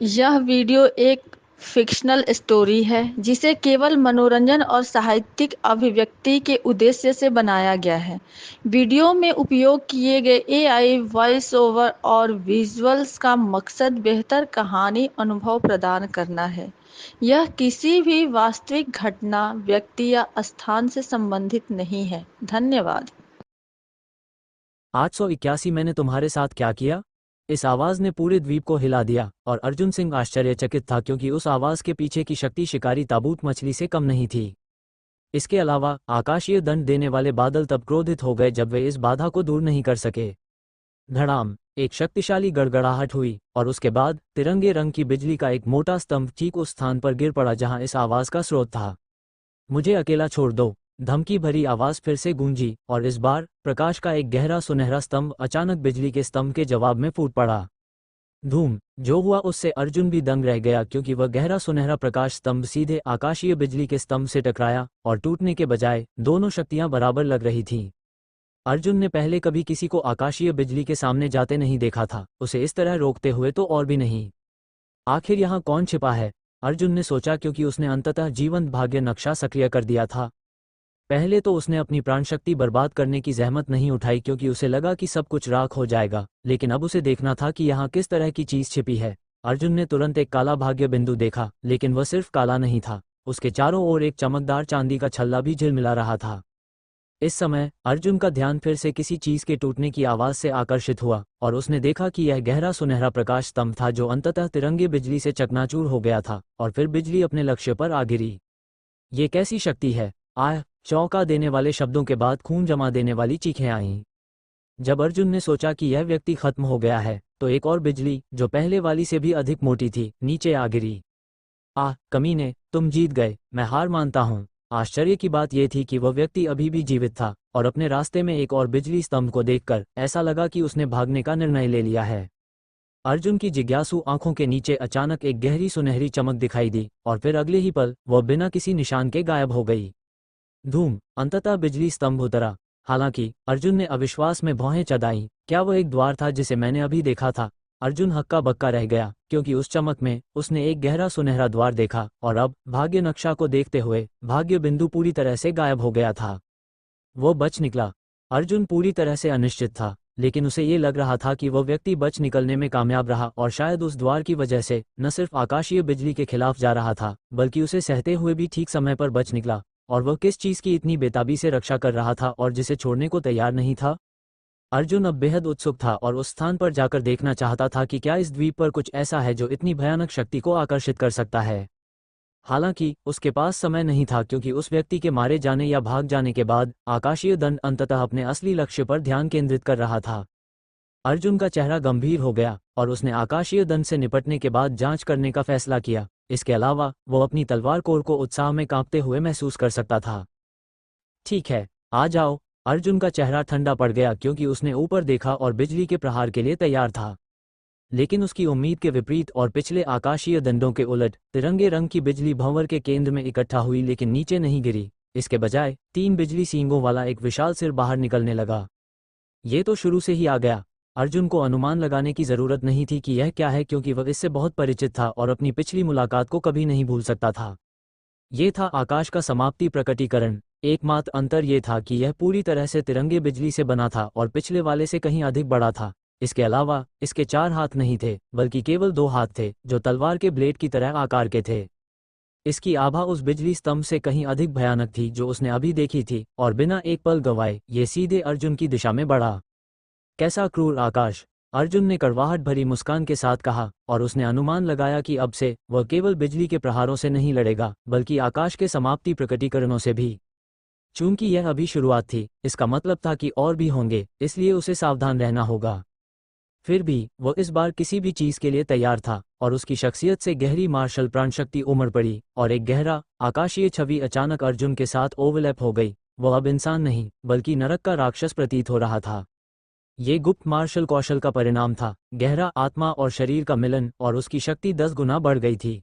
यह वीडियो एक fictional story है जिसे केवल मनोरंजन और साहित्यिक अभिव्यक्ति के उद्देश्य से बनाया गया है। वीडियो में उपयोग किए गए एआई वॉइस ओवर और विजुअल्स का मकसद बेहतर कहानी अनुभव प्रदान करना है। यह किसी भी वास्तविक घटना, व्यक्ति या स्थान से संबंधित नहीं है। धन्यवाद। 881 मैंने तुम्हारे साथ क्या किया? इस आवाज़ ने पूरे द्वीप को हिला दिया और अर्जुन सिंह आश्चर्यचकित था क्योंकि उस आवाज़ के पीछे की शक्ति शिकारी ताबूत मछली से कम नहीं थी। इसके अलावा आकाशीय दंड देने वाले बादल तब क्रोधित हो गए जब वे इस बाधा को दूर नहीं कर सके। धड़ाम, एक शक्तिशाली गड़गड़ाहट हुई और उसके बाद तिरंगे रंग की बिजली का एक मोटा स्तंभ ठीक उस स्थान पर गिर पड़ा जहां इस आवाज़ का स्रोत था। मुझे अकेला छोड़ दो, धमकी भरी आवाज फिर से गूंजी और इस बार प्रकाश का एक गहरा सुनहरा स्तंभ अचानक बिजली के स्तंभ के जवाब में फूट पड़ा। धूम! जो हुआ उससे अर्जुन भी दंग रह गया क्योंकि वह गहरा सुनहरा प्रकाश स्तंभ सीधे आकाशीय बिजली के स्तंभ से टकराया और टूटने के बजाय दोनों शक्तियां बराबर लग रही थीं। अर्जुन ने पहले कभी किसी को आकाशीय बिजली के सामने जाते नहीं देखा था, उसे इस तरह रोकते हुए तो और भी नहीं। आखिर यहाँ कौन छिपा है? अर्जुन ने सोचा क्योंकि उसने अंततः जीवंत भाग्य नक्शा सक्रिय कर दिया था। पहले तो उसने अपनी प्राणशक्ति बर्बाद करने की जहमत नहीं उठाई क्योंकि उसे लगा कि सब कुछ राख हो जाएगा, लेकिन अब उसे देखना था कि यहाँ किस तरह की चीज छिपी है। अर्जुन ने तुरंत एक काला भाग्य बिंदु देखा, लेकिन वह सिर्फ काला नहीं था, उसके चारों ओर एक चमकदार चांदी का छल्ला भी झिलमिला रहा था। इस समय अर्जुन का ध्यान फिर से किसी चीज के टूटने की आवाज से आकर्षित हुआ और उसने देखा कि यह गहरा सुनहरा प्रकाश स्तंभ था जो अंततः तिरंगे बिजली से चकनाचूर हो गया था और फिर बिजली अपने लक्ष्य पर आ गिरी। ये कैसी शक्ति है? आह! चौंका देने वाले शब्दों के बाद खून जमा देने वाली चीखें आईं। जब अर्जुन ने सोचा कि यह व्यक्ति खत्म हो गया है, तो एक और बिजली, जो पहले वाली से भी अधिक मोटी थी, नीचे आ गिरी। आह कमीने, तुम जीत गए, मैं हार मानता हूँ। आश्चर्य की बात यह थी कि वह व्यक्ति अभी भी जीवित था और अपने रास्ते में एक और बिजली स्तंभ को देखकर ऐसा लगा कि उसने भागने का निर्णय ले लिया है। अर्जुन की जिज्ञासु आंखों के नीचे अचानक एक गहरी सुनहरी चमक दिखाई दी और फिर अगले ही पल वह बिना किसी निशान के गायब हो गई। धूम! अंततः बिजली स्तंभ उतरा। हालांकि अर्जुन ने अविश्वास में भौहें चढ़ाईं। क्या वह एक द्वार था जिसे मैंने अभी देखा था? अर्जुन हक्का बक्का रह गया क्योंकि उस चमक में उसने एक गहरा सुनहरा द्वार देखा और अब भाग्य नक्शा को देखते हुए भाग्य बिंदु पूरी तरह से गायब हो गया था। वो बच निकला। अर्जुन पूरी तरह से अनिश्चित था, लेकिन उसे ये लग रहा था कि वह व्यक्ति बच निकलने में कामयाब रहा और शायद उस द्वार की वजह से न सिर्फ आकाशीय बिजली के खिलाफ जा रहा था, बल्कि उसे सहते हुए भी ठीक समय पर बच निकला। और वह किस चीज की इतनी बेताबी से रक्षा कर रहा था और जिसे छोड़ने को तैयार नहीं था? अर्जुन अब बेहद उत्सुक था और उस स्थान पर जाकर देखना चाहता था कि क्या इस द्वीप पर कुछ ऐसा है जो इतनी भयानक शक्ति को आकर्षित कर सकता है। हालांकि उसके पास समय नहीं था क्योंकि उस व्यक्ति के मारे जाने या भाग जाने के बाद आकाशीय दंड अंततः अपने असली लक्ष्य पर ध्यान केंद्रित कर रहा था। अर्जुन का चेहरा गंभीर हो गया और उसने आकाशीय दंड से निपटने के बाद जांच करने का फैसला किया। इसके अलावा वो अपनी तलवार कोर को उत्साह में कांपते हुए महसूस कर सकता था। ठीक है, आ जाओ। अर्जुन का चेहरा ठंडा पड़ गया क्योंकि उसने ऊपर देखा और बिजली के प्रहार के लिए तैयार था। लेकिन उसकी उम्मीद के विपरीत और पिछले आकाशीय दंडों के उलट तिरंगे रंग की बिजली भंवर के केंद्र में इकट्ठा हुई लेकिन नीचे नहीं गिरी। इसके बजाय 3 बिजली सींगों वाला एक विशाल सिर बाहर निकलने लगा। ये तो शुरू से ही आ गया। अर्जुन को अनुमान लगाने की जरूरत नहीं थी कि यह क्या है क्योंकि वह इससे बहुत परिचित था और अपनी पिछली मुलाकात को कभी नहीं भूल सकता था। ये था आकाश का समाप्ति प्रकटीकरण। एकमात्र अंतर ये था कि यह पूरी तरह से तिरंगे बिजली से बना था और पिछले वाले से कहीं अधिक बड़ा था। इसके अलावा इसके 4 हाथ नहीं थे, बल्कि केवल 2 हाथ थे जो तलवार के ब्लेड की तरह आकार के थे। इसकी आभा उस बिजली स्तंभ से कहीं अधिक भयानक थी जो उसने अभी देखी थी और बिना एक पल गंवाए ये सीधे अर्जुन की दिशा में बढ़ा। कैसा क्रूर आकाश! अर्जुन ने कड़वाहट भरी मुस्कान के साथ कहा और उसने अनुमान लगाया कि अब से वह केवल बिजली के प्रहारों से नहीं लड़ेगा बल्कि आकाश के समाप्ति प्रकटीकरणों से भी। चूंकि यह अभी शुरुआत थी, इसका मतलब था कि और भी होंगे, इसलिए उसे सावधान रहना होगा। फिर भी वह इस बार किसी भी चीज के लिए तैयार था और उसकी शख्सियत से गहरी मार्शल प्राणशक्ति उमड़ पड़ी और एक गहरा आकाशीय छवि अचानक अर्जुन के साथ ओवरलैप हो गई। वह अब इंसान नहीं बल्कि नरक का राक्षस प्रतीत हो रहा था। ये गुप्त मार्शल कौशल का परिणाम था, गहरा आत्मा और शरीर का मिलन, और उसकी शक्ति 10 गुना बढ़ गई थी।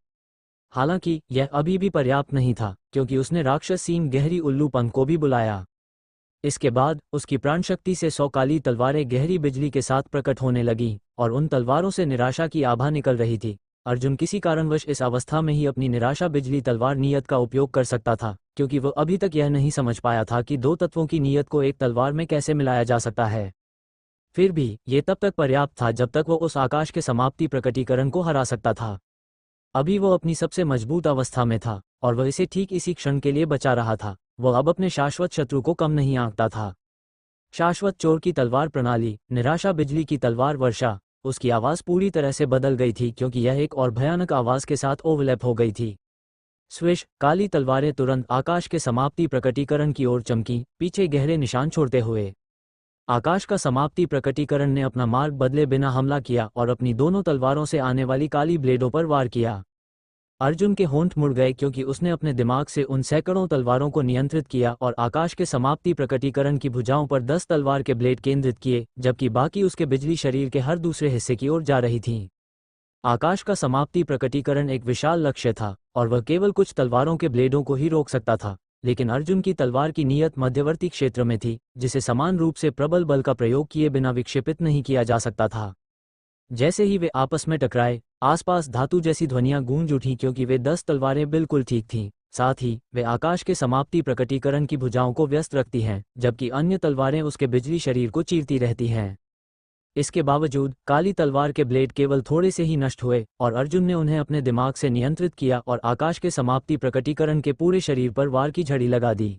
हालांकि यह अभी भी पर्याप्त नहीं था क्योंकि उसने राक्षस सींग गहरी उल्लू पंख को भी बुलाया। इसके बाद उसकी प्राणशक्ति से 100 काली तलवारें गहरी बिजली के साथ प्रकट होने लगीं और उन तलवारों से निराशा की आभा निकल रही थी। अर्जुन किसी कारणवश इस अवस्था में ही अपनी निराशा बिजली तलवार नियत का उपयोग कर सकता था, क्योंकि वो अभी तक यह नहीं समझ पाया था कि दो तत्वों की नियत को एक तलवार में कैसे मिलाया जा सकता है। फिर भी ये तब तक पर्याप्त था जब तक वो उस आकाश के समाप्ति प्रकटीकरण को हरा सकता था। अभी वो अपनी सबसे मजबूत अवस्था में था और वह इसे ठीक इसी क्षण के लिए बचा रहा था। वह अब अपने शाश्वत शत्रु को कम नहीं आंकता था। शाश्वत चोर की तलवार प्रणाली, निराशा बिजली की तलवार वर्षा। उसकी आवाज़ पूरी तरह से बदल गई थी क्योंकि यह एक और भयानक आवाज़ के साथ ओवरलैप हो गई थी। स्विश, काली तलवारें तुरंत आकाश के समाप्ति प्रकटीकरण की ओर चमकी, पीछे गहरे निशान छोड़ते हुए। आकाश का समाप्ति प्रकटीकरण ने अपना मार्ग बदले बिना हमला किया और अपनी दोनों तलवारों से आने वाली काली ब्लेडों पर वार किया। अर्जुन के होंठ मुड़ गए क्योंकि उसने अपने दिमाग से उन सैकड़ों तलवारों को नियंत्रित किया और आकाश के समाप्ति प्रकटीकरण की भुजाओं पर 10 तलवार के ब्लेड केंद्रित किए, जबकि बाकी उसके बिजली शरीर के हर दूसरे हिस्से की ओर जा रही थीं। आकाश का समाप्ति प्रकटीकरण एक विशाल लक्ष्य था और वह केवल कुछ तलवारों के ब्लेडों को ही रोक सकता था, लेकिन अर्जुन की तलवार की नियत मध्यवर्ती क्षेत्र में थी, जिसे समान रूप से प्रबल बल का प्रयोग किए बिना विक्षेपित नहीं किया जा सकता था। जैसे ही वे आपस में टकराए, आसपास धातु जैसी ध्वनियां गूंज उठीं क्योंकि वे 10 तलवारें बिल्कुल ठीक थीं। साथ ही वे आकाश के समाप्ति प्रकटीकरण की भुजाओं को व्यस्त रखती हैं, जबकि अन्य तलवारें उसके बिजली शरीर को चीरती रहती हैं। इसके बावजूद काली तलवार के ब्लेड केवल थोड़े से ही नष्ट हुए और अर्जुन ने उन्हें अपने दिमाग से नियंत्रित किया और आकाश के समाप्ति प्रकटीकरण के पूरे शरीर पर वार की झड़ी लगा दी।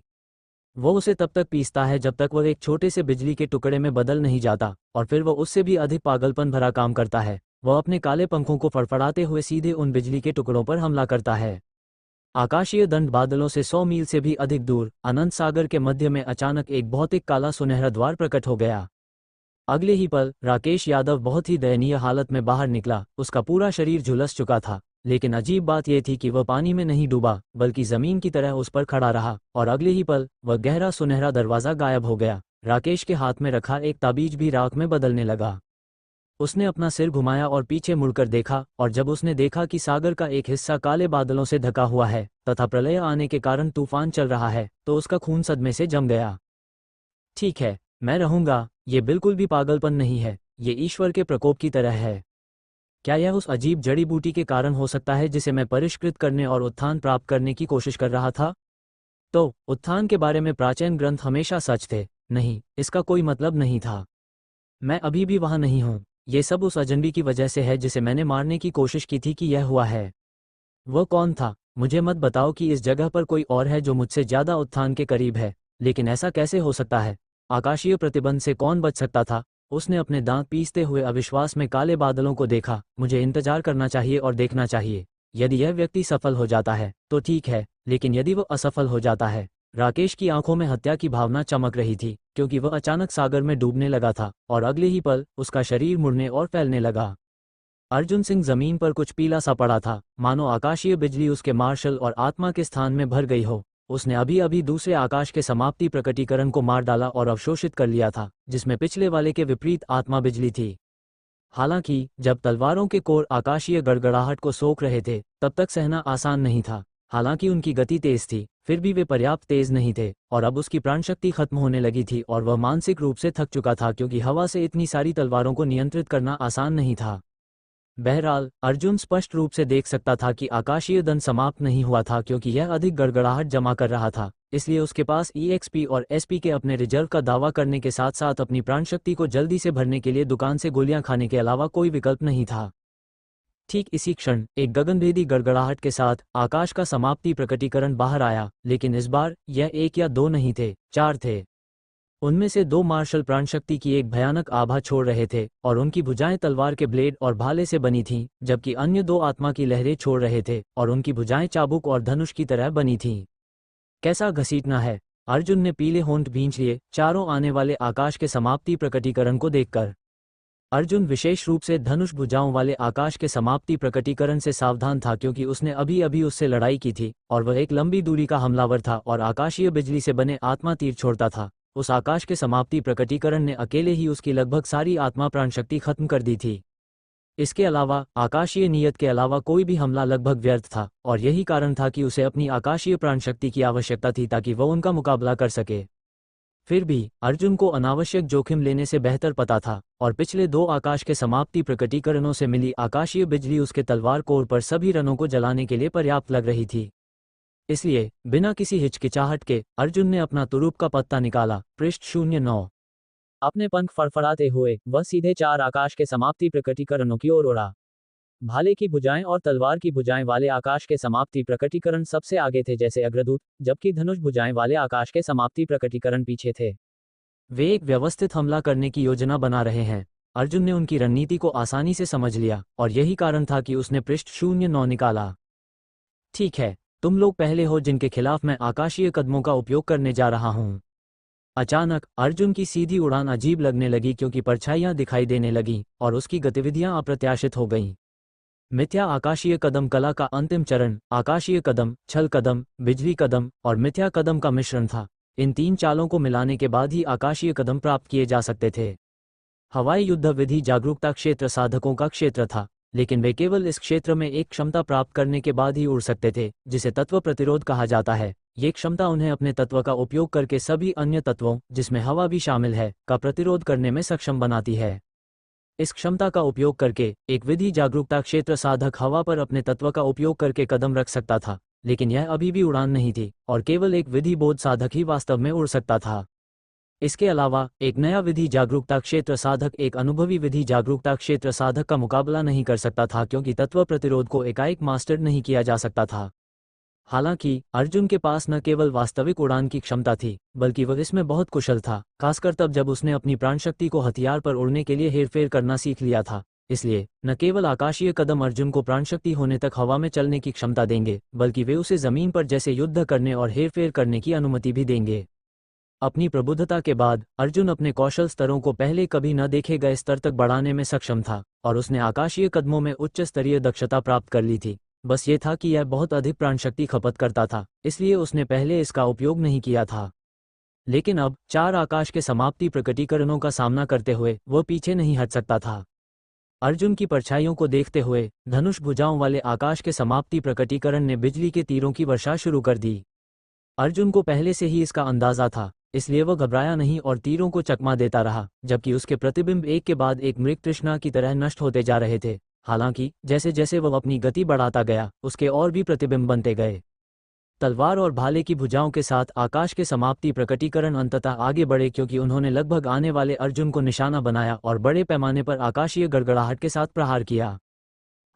वो उसे तब तक पीसता है जब तक वह एक छोटे से बिजली के टुकड़े में बदल नहीं जाता, और फिर वह उससे भी अधिक पागलपन भरा काम करता है। वह अपने काले पंखों को फड़फड़ाते हुए सीधे उन बिजली के टुकड़ों पर हमला करता है। आकाशीय दंड बादलों से 100 मील से भी अधिक दूर अनंत सागर के मध्य में अचानक एक भौतिक काला सुनहरा द्वार प्रकट हो गया। अगले ही पल राकेश यादव बहुत ही दयनीय हालत में बाहर निकला। उसका पूरा शरीर झुलस चुका था, लेकिन अजीब बात यह थी कि वह पानी में नहीं डूबा बल्कि जमीन की तरह उस पर खड़ा रहा, और अगले ही पल वह गहरा सुनहरा दरवाजा गायब हो गया। राकेश के हाथ में रखा एक ताबीज भी राख में बदलने लगा। उसने अपना सिर घुमाया और पीछे मुड़कर देखा, और जब उसने देखा कि सागर का एक हिस्सा काले बादलों से ढका हुआ है तथा प्रलय आने के कारण तूफान चल रहा है, तो उसका खून सदमे से जम गया। ठीक है, मैं रहूंगा। ये बिल्कुल भी पागलपन नहीं है, ये ईश्वर के प्रकोप की तरह है। क्या यह उस अजीब जड़ी बूटी के कारण हो सकता है जिसे मैं परिष्कृत करने और उत्थान प्राप्त करने की कोशिश कर रहा था? तो उत्थान के बारे में प्राचीन ग्रंथ हमेशा सच थे? नहीं, इसका कोई मतलब नहीं था। मैं अभी भी वहां नहीं हूं। ये सब उस अजनबी की वजह से है जिसे मैंने मारने की कोशिश की थी कि यह हुआ है। वह कौन था? मुझे मत बताओ कि इस जगह पर कोई और है जो मुझसे ज्यादा उत्थान के करीब है। लेकिन ऐसा कैसे हो सकता है? आकाशीय प्रतिबंध से कौन बच सकता था? उसने अपने दांत पीसते हुए अविश्वास में काले बादलों को देखा। मुझे इंतजार करना चाहिए और देखना चाहिए। यदि यह व्यक्ति सफल हो जाता है तो ठीक है, लेकिन यदि वह असफल हो जाता है। राकेश की आंखों में हत्या की भावना चमक रही थी क्योंकि वह अचानक सागर में डूबने लगा था, और अगले ही पल उसका शरीर मुड़ने और फैलने लगा। अर्जुन सिंह जमीन पर कुछ पीला सा पड़ा था, मानो आकाशीय बिजली उसके मार्शल और आत्मा के स्थान में भर गई हो। उसने अभी अभी दूसरे आकाश के समाप्ति प्रकटीकरण को मार डाला और अवशोषित कर लिया था, जिसमें पिछले वाले के विपरीत आत्मा बिजली थी। हालांकि जब तलवारों के कोर आकाशीय गड़गड़ाहट को सोख रहे थे तब तक सहना आसान नहीं था। हालांकि उनकी गति तेज थी, फिर भी वे पर्याप्त तेज नहीं थे, और अब उसकी प्राणशक्ति खत्म होने लगी थी और वह मानसिक रूप से थक चुका था क्योंकि हवा से इतनी सारी तलवारों को नियंत्रित करना आसान नहीं था। बहरहाल अर्जुन स्पष्ट रूप से देख सकता था कि आकाशीय दंड समाप्त नहीं हुआ था क्योंकि यह अधिक गड़गड़ाहट जमा कर रहा था। इसलिए उसके पास EXP और SP के अपने रिजर्व का दावा करने के साथ साथ अपनी प्राणशक्ति को जल्दी से भरने के लिए दुकान से गोलियां खाने के अलावा कोई विकल्प नहीं था। ठीक इसी क्षण एक गगनभेदी गड़गड़ाहट के साथ आकाश का समाप्ति प्रकटीकरण बाहर आया, लेकिन इस बार यह 1 या 2 नहीं थे, 4 थे। उनमें से 2 मार्शल प्राणशक्ति की एक भयानक आभा छोड़ रहे थे और उनकी भुजाएं तलवार के ब्लेड और भाले से बनी थीं, जबकि अन्य 2 आत्मा की लहरें छोड़ रहे थे और उनकी भुजाएं चाबुक और धनुष की तरह बनी थीं। कैसा घसीटना है! अर्जुन ने पीले होंठ भींच लिए चारों आने वाले आकाश के समाप्ति प्रकटीकरण को देखकर। अर्जुन विशेष रूप से धनुष भुजाओं वाले आकाश के समाप्ति प्रकटीकरण से सावधान था क्योंकि उसने अभी अभी उससे लड़ाई की थी और वह एक लंबी दूरी का हमलावर था और आकाशीय बिजली से बने आत्मा तीर छोड़ता था। उस आकाश के समाप्ति प्रकटीकरण ने अकेले ही उसकी लगभग सारी आत्मा प्राणशक्ति खत्म कर दी थी। इसके अलावा आकाशीय नियत के अलावा कोई भी हमला लगभग व्यर्थ था, और यही कारण था कि उसे अपनी आकाशीय प्राणशक्ति की आवश्यकता थी ताकि वह उनका मुकाबला कर सके। फिर भी अर्जुन को अनावश्यक जोखिम लेने से बेहतर पता था, और पिछले 2 आकाश के समाप्ति प्रकटीकरणों से मिली आकाशीय बिजली उसके तलवार कोर पर सभी रनों को जलाने के लिए पर्याप्त लग रही थी। इसलिए बिना किसी हिचकिचाहट के अर्जुन ने अपना तुरुप का पत्ता निकाला। पृष्ठ 09। अपने पंख फड़फड़ाते हुए वह सीधे 4 आकाश के समाप्ति प्रकटीकरणों की ओर उड़ा। भाले की भुजाएं और तलवार की भुजाएं वाले आकाश के समाप्ति प्रकटीकरण सबसे आगे थे जैसे अग्रदूत, जबकि धनुष भुजाएं वाले आकाश के समाप्ति प्रकटीकरण पीछे थे। वे एक व्यवस्थित हमला करने की योजना बना रहे हैं। अर्जुन ने उनकी रणनीति को आसानी से समझ लिया, और यही कारण था कि उसने पृष्ठ 09 निकाला। ठीक है, तुम लोग पहले हो जिनके खिलाफ मैं आकाशीय कदमों का उपयोग करने जा रहा हूं। अचानक अर्जुन की सीधी उड़ान अजीब लगने लगी क्योंकि परछाइयां दिखाई देने लगीं और उसकी गतिविधियां अप्रत्याशित हो गईं। मिथ्या आकाशीय कदम कला का अंतिम चरण आकाशीय कदम, छल कदम, बिजली कदम और मिथ्या कदम का मिश्रण था। इन 3 चालों को मिलाने के बाद ही आकाशीय कदम प्राप्त किए जा सकते थे। हवाई युद्ध विधि जागरूकता क्षेत्र साधकों का क्षेत्र था, लेकिन वे केवल इस क्षेत्र में एक क्षमता प्राप्त करने के बाद ही उड़ सकते थे, जिसे तत्व प्रतिरोध कहा जाता है। ये क्षमता उन्हें अपने तत्व का उपयोग करके सभी अन्य तत्वों, जिसमें हवा भी शामिल है, का प्रतिरोध करने में सक्षम बनाती है। इस क्षमता का उपयोग करके एक विधि जागरूकता क्षेत्र साधक हवा पर अपने तत्व का उपयोग करके कदम रख सकता था, लेकिन यह अभी भी उड़ान नहीं थी, और केवल एक विधि बोध साधक ही वास्तव में उड़ सकता था। इसके अलावा एक नया विधि जागरूकता क्षेत्र साधक एक अनुभवी विधि जागरूकता क्षेत्र साधक का मुकाबला नहीं कर सकता था, क्योंकि तत्व प्रतिरोध को एकाएक मास्टर नहीं किया जा सकता था। हालांकि अर्जुन के पास न केवल वास्तविक उड़ान की क्षमता थी, बल्कि वह इसमें बहुत कुशल था, खासकर तब जब उसने अपनी प्राणशक्ति को हथियार पर उड़ने के लिए हेरफेर करना सीख लिया था। इसलिए न केवल आकाशीय कदम अर्जुन को प्राणशक्ति होने तक हवा में चलने की क्षमता देंगे, बल्कि वे उसे जमीन पर जैसे युद्ध करने और हेरफेर करने की अनुमति भी देंगे। अपनी प्रबुद्धता के बाद अर्जुन अपने कौशल स्तरों को पहले कभी न देखे गए स्तर तक बढ़ाने में सक्षम था, और उसने आकाशीय कदमों में उच्च स्तरीय दक्षता प्राप्त कर ली थी। बस ये था कि यह बहुत अधिक प्राणशक्ति खपत करता था, इसलिए उसने पहले इसका उपयोग नहीं किया था। लेकिन अब 4 आकाश के समाप्ति प्रकटीकरणों का सामना करते हुए वह पीछे नहीं हट सकता था। अर्जुन की परछाइयों को देखते हुए धनुष भुजाओं वाले आकाश के समाप्ति प्रकटीकरण ने बिजली के तीरों की वर्षा शुरू कर दी। अर्जुन को पहले से ही इसका अंदाजा था, इसलिए वह घबराया नहीं और तीरों को चकमा देता रहा, जबकि उसके प्रतिबिंब एक के बाद एक मृग तृष्णा की तरह नष्ट होते जा रहे थे। हालांकि जैसे जैसे वह अपनी गति बढ़ाता गया, उसके और भी प्रतिबिंब बनते गए। तलवार और भाले की भुजाओं के साथ आकाश के समाप्ति प्रकटीकरण अंततः आगे बढ़े, क्योंकि उन्होंने लगभग आने वाले अर्जुन को निशाना बनाया और बड़े पैमाने पर आकाशीय गड़गड़ाहट के साथ प्रहार किया।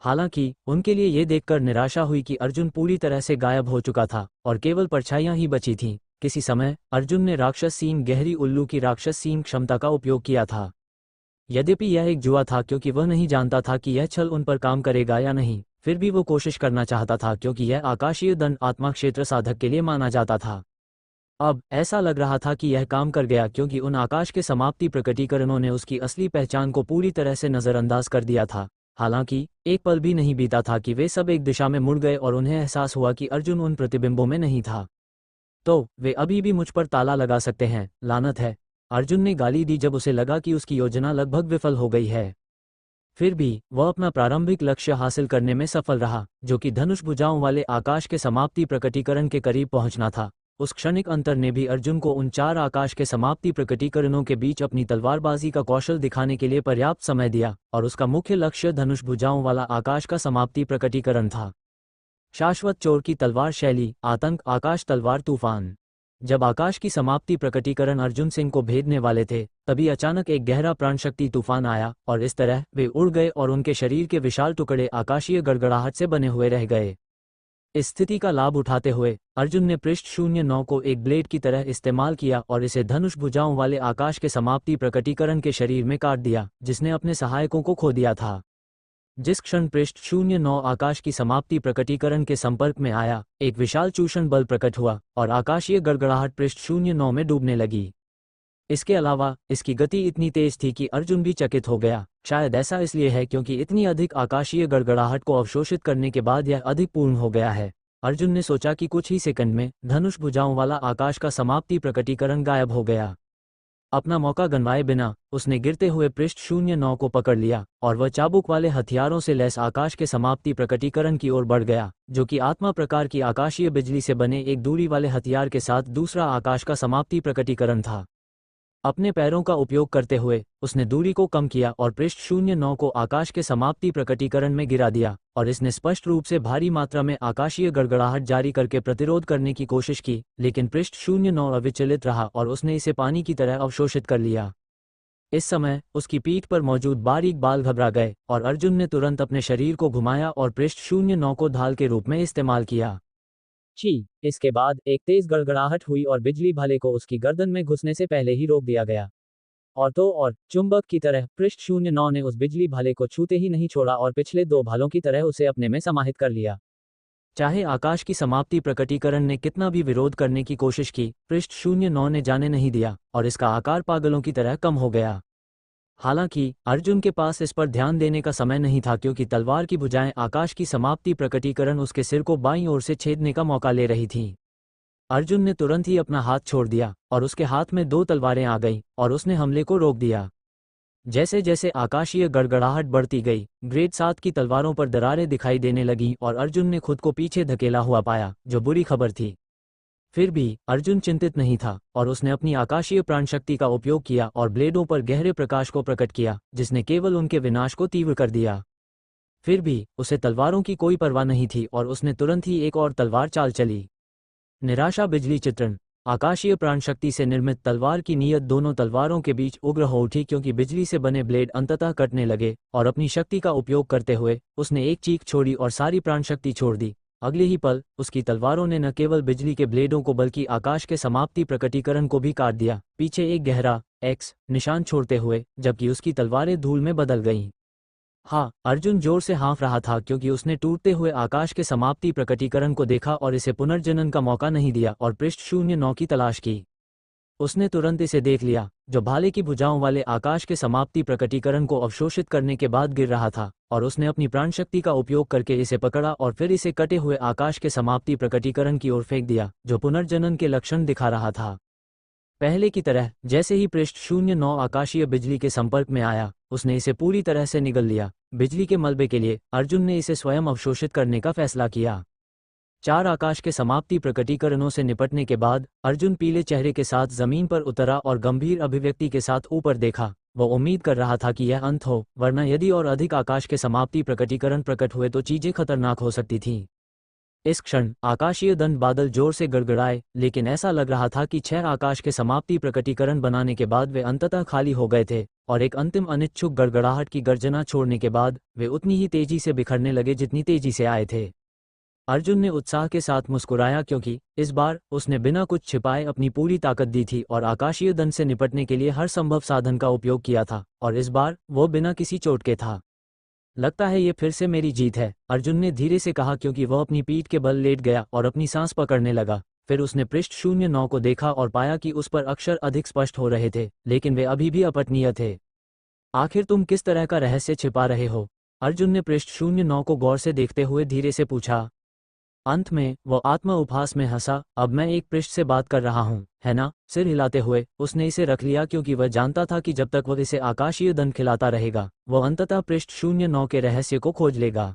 हालांकि उनके लिए ये देखकर निराशा हुई कि अर्जुन पूरी तरह से गायब हो चुका था और केवल परछाइयां ही बची थीं। किसी समय अर्जुन ने राक्षस सींग गहरी उल्लू की राक्षस सींग क्षमता का उपयोग किया था। यद्यपि यह एक जुआ था, क्योंकि वह नहीं जानता था कि यह छल उन पर काम करेगा या नहीं, फिर भी वो कोशिश करना चाहता था, क्योंकि यह आकाशीय दंड आत्मा क्षेत्र साधक के लिए माना जाता था। अब ऐसा लग रहा था कि यह काम कर गया, क्योंकि उन आकाश के समाप्ति प्रकटीकरणों ने उसकी असली पहचान को पूरी तरह से नज़रअंदाज कर दिया था। हालांकि एक पल भी नहीं बीता था कि वे सब एक दिशा में मुड़ गए और उन्हें एहसास हुआ कि अर्जुन उन प्रतिबिंबों में नहीं था। तो वे अभी भी मुझ पर ताला लगा सकते हैं, लानत है, अर्जुन ने गाली दी जब उसे लगा कि उसकी योजना लगभग विफल हो गई है। फिर भी वह अपना प्रारंभिक लक्ष्य हासिल करने में सफल रहा, जो कि धनुष भुजाओं वाले आकाश के समाप्ति प्रकटीकरण के करीब पहुंचना था। उस क्षणिक अंतर ने भी अर्जुन को उन 4 आकाश के समाप्ति प्रकटीकरणों के बीच अपनी तलवारबाजी का कौशल दिखाने के लिए पर्याप्त समय दिया, और उसका मुख्य लक्ष्य धनुष भुजाओं वाला आकाश का समाप्ति प्रकटीकरण था। शाश्वत चोर की तलवार शैली, आतंक, आकाश तलवार तूफान। जब आकाश की समाप्ति प्रकटीकरण अर्जुन सिंह को भेदने वाले थे, तभी अचानक एक गहरा प्राणशक्ति तूफान आया, और इस तरह वे उड़ गए और उनके शरीर के विशाल टुकड़े आकाशीय गड़गड़ाहट से बने हुए रह गए। इस स्थिति का लाभ उठाते हुए अर्जुन ने पृष्ठ 09 को एक ब्लेड की तरह इस्तेमाल किया और इसे धनुष भुजाओं वाले आकाश के समाप्ति प्रकटीकरण के शरीर में काट दिया, जिसने अपने सहायकों को खो दिया था। जिस क्षण पृष्ठ 09 आकाश की समाप्ति प्रकटीकरण के संपर्क में आया, एक विशाल चूषण बल प्रकट हुआ और आकाशीय गड़गड़ाहट पृष्ठ 09 में डूबने लगी। इसके अलावा इसकी गति इतनी तेज थी कि अर्जुन भी चकित हो गया। शायद ऐसा इसलिए है क्योंकि इतनी अधिक आकाशीय गड़गड़ाहट को अवशोषित करने के बाद यह अधिक पूर्ण हो गया है। अर्जुन ने सोचा कि कुछ ही सेकंड में धनुष भुजाओं वाला आकाश का समाप्ति प्रकटीकरण गायब हो गया। अपना मौका गंवाए बिना उसने गिरते हुए पृष्ठ 09 को पकड़ लिया और वह चाबुक वाले हथियारों से लैस आकाश के समाप्ति प्रकटीकरण की ओर बढ़ गया, जो कि आत्मा प्रकार की आकाशीय बिजली से बने एक दूरी वाले हथियार के साथ दूसरा आकाश का समाप्ति प्रकटीकरण था। अपने पैरों का उपयोग करते हुए उसने दूरी को कम किया और पृष्ठ 09 को आकाश के समाप्ति प्रकटीकरण में गिरा दिया, और इसने स्पष्ट रूप से भारी मात्रा में आकाशीय गड़गड़ाहट जारी करके प्रतिरोध करने की कोशिश की, लेकिन पृष्ठ 09 अविचलित रहा और उसने इसे पानी की तरह अवशोषित कर लिया। इस समय उसकी पीठ पर मौजूद बारीक बाल घबरा गए और अर्जुन ने तुरंत अपने शरीर को घुमाया और पृष्ठ 09 को ढाल के रूप में इस्तेमाल किया। छी! इसके बाद एक तेज गड़गड़ाहट हुई और बिजली भाले को उसकी गर्दन में घुसने से पहले ही रोक दिया गया। और चुंबक की तरह पृष्ठ 09 ने उस बिजली भाले को छूते ही नहीं छोड़ा और पिछले दो भालों की तरह उसे अपने में समाहित कर लिया। चाहे आकाश की समाप्ति प्रकटीकरण ने कितना भी विरोध करने की कोशिश की, पृष्ठ 09 ने जाने नहीं दिया और इसका आकार पागलों की तरह कम हो गया। हालांकि अर्जुन के पास इस पर ध्यान देने का समय नहीं था, क्योंकि तलवार की भुजाएं आकाश की समाप्ति प्रकटीकरण उसके सिर को बाईं ओर से छेदने का मौका ले रही थीं। अर्जुन ने तुरंत ही अपना हाथ छोड़ दिया और उसके हाथ में दो तलवारें आ गईं और उसने हमले को रोक दिया। जैसे जैसे आकाशीय गड़गड़ाहट बढ़ती गई, ग्रेड 7 की तलवारों पर दरारें दिखाई देने लगीं और अर्जुन ने खुद को पीछे धकेला हुआ पाया, जो बुरी खबर थी। फिर भी अर्जुन चिंतित नहीं था और उसने अपनी आकाशीय प्राणशक्ति का उपयोग किया और ब्लेडों पर गहरे प्रकाश को प्रकट किया, जिसने केवल उनके विनाश को तीव्र कर दिया। फिर भी उसे तलवारों की कोई परवाह नहीं थी और उसने तुरंत ही एक और तलवार चाल चली। निराशा बिजली चित्रण। आकाशीय प्राणशक्ति से निर्मित तलवार की नीयत दोनों तलवारों के बीच उग्र हो उठी, क्योंकि बिजली से बने ब्लेड अंततः कटने लगे और अपनी शक्ति का उपयोग करते हुए उसने एक चीख छोड़ी और सारी प्राणशक्ति छोड़ दी। अगले ही पल उसकी तलवारों ने न केवल बिजली के ब्लेडों को बल्कि आकाश के समाप्ति प्रकटीकरण को भी काट दिया, पीछे एक गहरा एक्स निशान छोड़ते हुए, जबकि उसकी तलवारें धूल में बदल गईं। हाँ, अर्जुन जोर से हाँफ रहा था, क्योंकि उसने टूटते हुए आकाश के समाप्ति प्रकटीकरण को देखा और इसे पुनर्जनन का मौका नहीं दिया और पृष्ठ 09 की तलाश की। उसने तुरंत इसे देख लिया, जो भाले की भुजाओं वाले आकाश के समाप्ति प्रकटीकरण को अवशोषित करने के बाद गिर रहा था, और उसने अपनी प्राणशक्ति का उपयोग करके इसे पकड़ा और फिर इसे कटे हुए आकाश के समाप्ति प्रकटीकरण की ओर फेंक दिया, जो पुनर्जनन के लक्षण दिखा रहा था। पहले की तरह जैसे ही पृष्ठ 09 आकाशीय बिजली के संपर्क में आया, उसने इसे पूरी तरह से निगल लिया। बिजली के मलबे के लिए अर्जुन ने इसे स्वयं अवशोषित करने का फैसला किया। 4 आकाश के समाप्ति प्रकटीकरणों से निपटने के बाद अर्जुन पीले चेहरे के साथ जमीन पर उतरा और गंभीर अभिव्यक्ति के साथ ऊपर देखा। वो उम्मीद कर रहा था कि यह अंत हो, वरना यदि और अधिक आकाश के समाप्ति प्रकटीकरण प्रकट हुए तो चीजें खतरनाक हो सकती थीं। इस क्षण आकाशीय दंड बादल जोर से गड़गड़ाए, लेकिन ऐसा लग रहा था कि 6 आकाश के समाप्ति प्रकटीकरण बनाने के बाद वे अंततः खाली हो गए थे, और एक अंतिम अनिच्छुक गड़गड़ाहट की गर्जना छोड़ने के बाद वे उतनी ही तेजी से बिखरने लगे जितनी तेजी से आए थे। अर्जुन ने उत्साह के साथ मुस्कुराया, क्योंकि इस बार उसने बिना कुछ छिपाए अपनी पूरी ताकत दी थी और आकाशीय दंड से निपटने के लिए हर संभव साधन का उपयोग किया था, और इस बार वो बिना किसी चोट के था। लगता है ये फिर से मेरी जीत है, अर्जुन ने धीरे से कहा, क्योंकि वह अपनी पीठ के बल लेट गया और अपनी सांस पकड़ने लगा। फिर उसने पृष्ठ 09 को देखा और पाया कि उस पर अक्षर अधिक स्पष्ट हो रहे थे, लेकिन वे अभी भी अपठनीय थे। आखिर तुम किस तरह का रहस्य छिपा रहे हो? अर्जुन ने पृष्ठ 09 को गौर से देखते हुए धीरे से पूछा। अंत में वो आत्मा उपहास में हंसा। अब मैं एक पृष्ठ से बात कर रहा हूँ, है ना? सिर हिलाते हुए उसने इसे रख लिया, क्योंकि वह जानता था कि जब तक वह इसे आकाशीय दंड खिलाता रहेगा, वह अंततः पृष्ठ 09 के रहस्य को खोज लेगा।